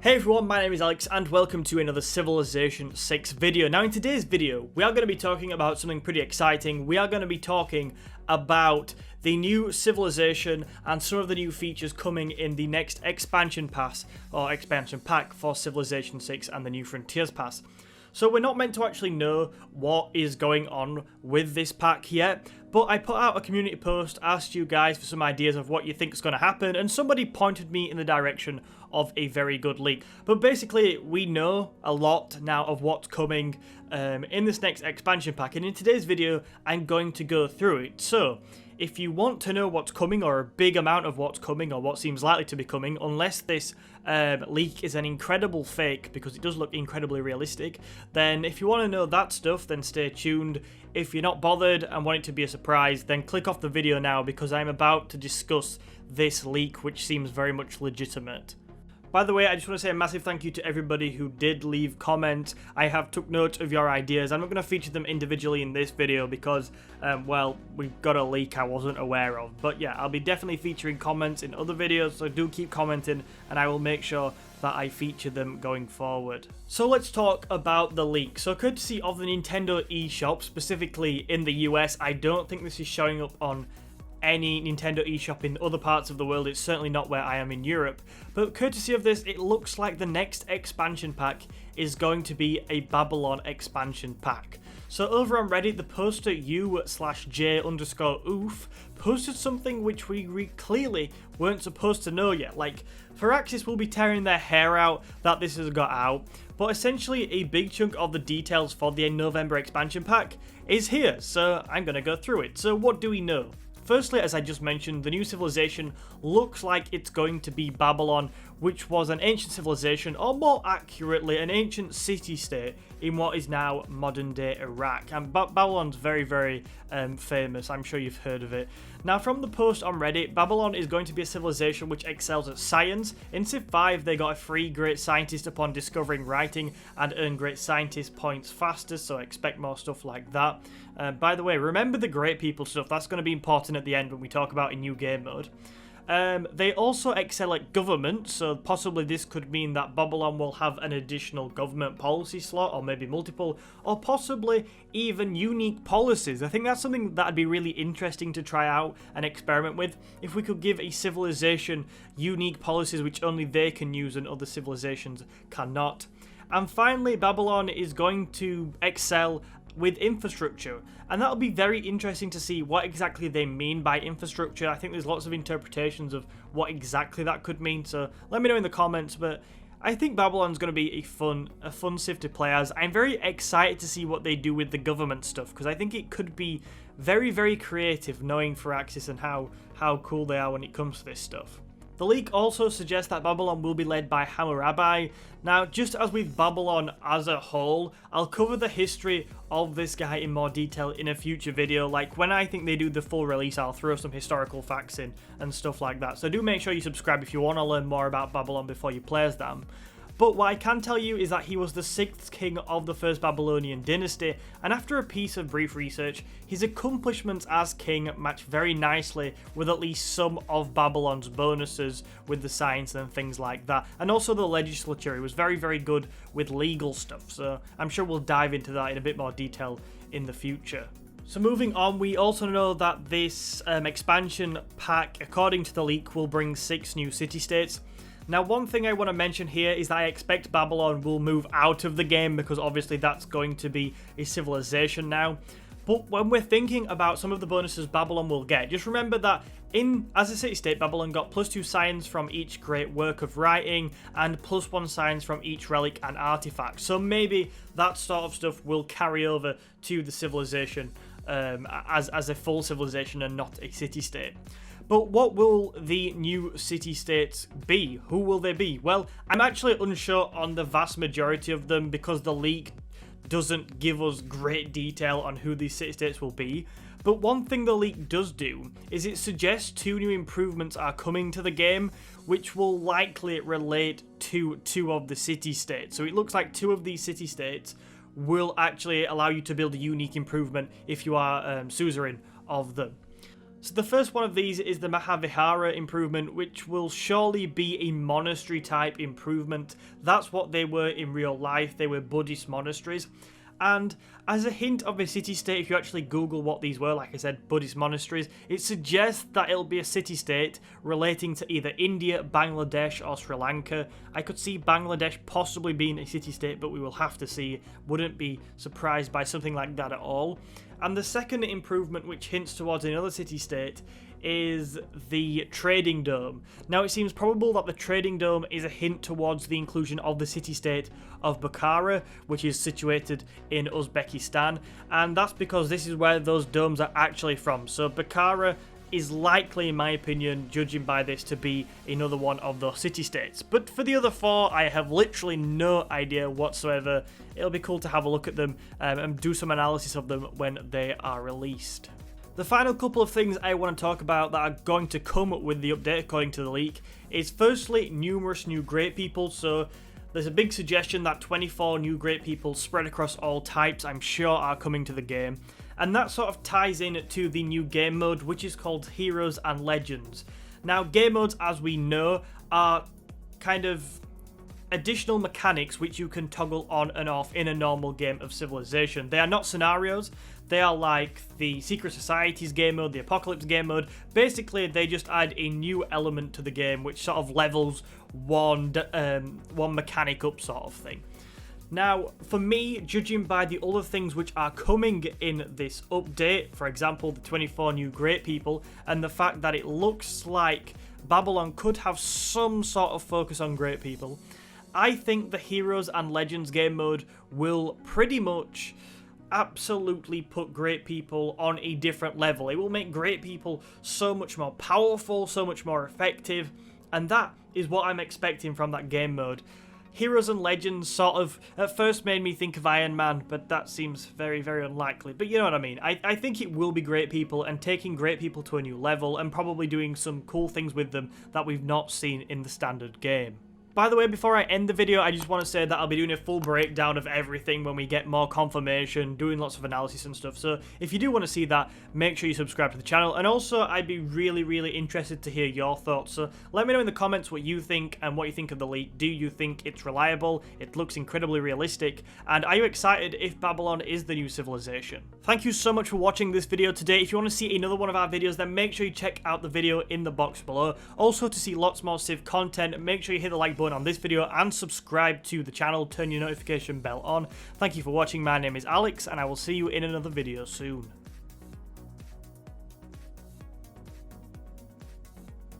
Hey everyone, my name is Alex and welcome to another Civilization 6 video. Now in today's video, we are going to be talking about something pretty exciting. We are going to be talking about the new Civilization and some of the new features coming in the next expansion pass or expansion pack for Civilization 6 and the New Frontiers pass. So we're not meant to actually know what is going on with this pack yet, but I put out a community post, asked you guys for some ideas of what you think is going to happen, and somebody pointed me in the direction of a very good leak. But basically, we know a lot now of what's coming in this next expansion pack, and in today's video, I'm going to go through it. So, if you want to know what's coming, or a big amount of what's coming, or what seems likely to be coming, unless this leak is an incredible fake, because it does look incredibly realistic, then if you want to know that stuff, then stay tuned. If you're not bothered and want it to be a surprise, then click off the video now, because I'm about to discuss this leak, which seems very much legitimate. By the way, I just want to say a massive thank you to everybody who did leave comments. I have took note of your ideas. I'm not going to feature them individually in this video because, well, we've got a leak I wasn't aware of. But yeah, I'll be definitely featuring comments in other videos, so do keep commenting and I will make sure that I feature them going forward. So let's talk about the leak. So courtesy of the Nintendo eShop, specifically in the US, I don't think this is showing up on any Nintendo eShop in other parts of the world. It's certainly not where I am in Europe, but courtesy of this, it looks like the next expansion pack is going to be a Babylon expansion pack. So over on Reddit, the poster u/j_oof posted something which we clearly weren't supposed to know yet. Like, Firaxis will be tearing their hair out that this has got out, but essentially a big chunk of the details for the Novemeber expansion pack is here, so I'm gonna go through it. So what do we know? Firstly, as I just mentioned, the new civilization looks like it's going to be Babylon, which was an ancient civilization, or more accurately, an ancient city-state in what is now modern-day Iraq. And Babylon's very, very famous. I'm sure you've heard of it. Now, from the post on Reddit, Babylon is going to be a civilization which excels at science. In Civ 5, they got a free Great Scientist upon discovering writing and earn Great Scientist points faster, so expect more stuff like that. By the way, remember the Great People stuff. That's going to be important at the end when we talk about a new game mode. They also excel at government, so possibly this could mean that Babylon will have an additional government policy slot, or maybe multiple, or possibly even unique policies. I think that's something that'd be really interesting to try out and experiment with, if we could give a civilization unique policies which only they can use and other civilizations cannot. And finally, Babylon is going to excel with infrastructure, and that'll be very interesting to see what exactly they mean by infrastructure. I think there's lots of interpretations of what exactly that could mean, so let me know in the comments. But I think Babylon's going to be a fun civ to play as. I'm very excited to see what they do with the government stuff, because I think it could be very, very creative, knowing Firaxis and how cool they are when it comes to this stuff. The leak also suggests that Babylon will be led by Hammurabi. Now, just as with Babylon as a whole, I'll cover the history of this guy in more detail in a future video. Like, when I think they do the full release, I'll throw some historical facts in and stuff like that. So do make sure you subscribe if you want to learn more about Babylon before you play as them. But what I can tell you is that he was the 6th king of the first Babylonian dynasty, and after a piece of brief research, his accomplishments as king match very nicely with at least some of Babylon's bonuses with the science and things like that. And also the legislature, he was very, very good with legal stuff, so I'm sure we'll dive into that in a bit more detail in the future. So moving on, we also know that this expansion pack, according to the leak, will bring 6 new city-states. Now, one thing I want to mention here is that I expect Babylon will move out of the game, because obviously that's going to be a civilization now. But when we're thinking about some of the bonuses Babylon will get, just remember that as a city-state, Babylon got +2 science from each great work of writing and +1 science from each relic and artifact. So maybe that sort of stuff will carry over to the civilization as a full civilization and not a city-state. But what will the new city-states be? Who will they be? Well, I'm actually unsure on the vast majority of them, because the leak doesn't give us great detail on who these city-states will be. But one thing the leak does do is it suggests 2 new improvements are coming to the game, which will likely relate to 2 of the city-states. So it looks like 2 of these city-states will actually allow you to build a unique improvement if you are suzerain of them. So the first one of these is the Mahavihara improvement, which will surely be a monastery type improvement. That's what they were in real life. They were Buddhist monasteries. And as a hint of a city-state, if you actually Google what these were, like I said, Buddhist monasteries, it suggests that it'll be a city-state relating to either India, Bangladesh, or Sri Lanka. I could see Bangladesh possibly being a city-state, but we will have to see. Wouldn't be surprised by something like that at all. And the second improvement, which hints towards another city-state, is the Trading Dome. Now, it seems probable that the Trading Dome is a hint towards the inclusion of the city-state of Bukhara, which is situated in Uzbekistan, and that's because this is where those domes are actually from. So Bukhara is likely, in my opinion, judging by this, to be another one of those city-states. But for the other four, I have literally no idea whatsoever. It'll be cool to have a look at them and do some analysis of them when they are released. The final couple of things I want to talk about that are going to come with the update according to the leak is firstly numerous new great people. So there's a big suggestion that 24 new great people spread across all types, I'm sure, are coming to the game. And that sort of ties in to the new game mode, which is called Heroes and Legends. Now, game modes, as we know, are kind of additional mechanics which you can toggle on and off in a normal game of Civilization. They are not scenarios. They are like the Secret Societies game mode, the Apocalypse game mode. Basically, they just add a new element to the game which sort of levels one mechanic up, sort of thing. Now, for me, judging by the other things which are coming in this update, for example, the 24 new great people, and the fact that it looks like Babylon could have some sort of focus on great people, I think the Heroes and Legends game mode will pretty much absolutely put great people on a different level. It will make great people so much more powerful, so much more effective, and that is what I'm expecting from that game mode. Heroes and Legends sort of at first made me think of Iron Man, but that seems very, very unlikely. But you know what I mean. I think it will be great people and taking great people to a new level and probably doing some cool things with them that we've not seen in the standard game. By the way, before I end the video, I just want to say that I'll be doing a full breakdown of everything when we get more confirmation, doing lots of analysis and stuff. So if you do want to see that, make sure you subscribe to the channel. And also, I'd be really, really interested to hear your thoughts. So let me know in the comments what you think and what you think of the leak. Do you think it's reliable? It looks incredibly realistic. And are you excited if Babylon is the new civilization? Thank you so much for watching this video today. If you want to see another one of our videos, then make sure you check out the video in the box below. Also, to see lots more Civ content, make sure you hit the like button on this video and subscribe to the channel, turn your notification bell on. Thank you for watching. My name is Alex and I will see you in another video soon.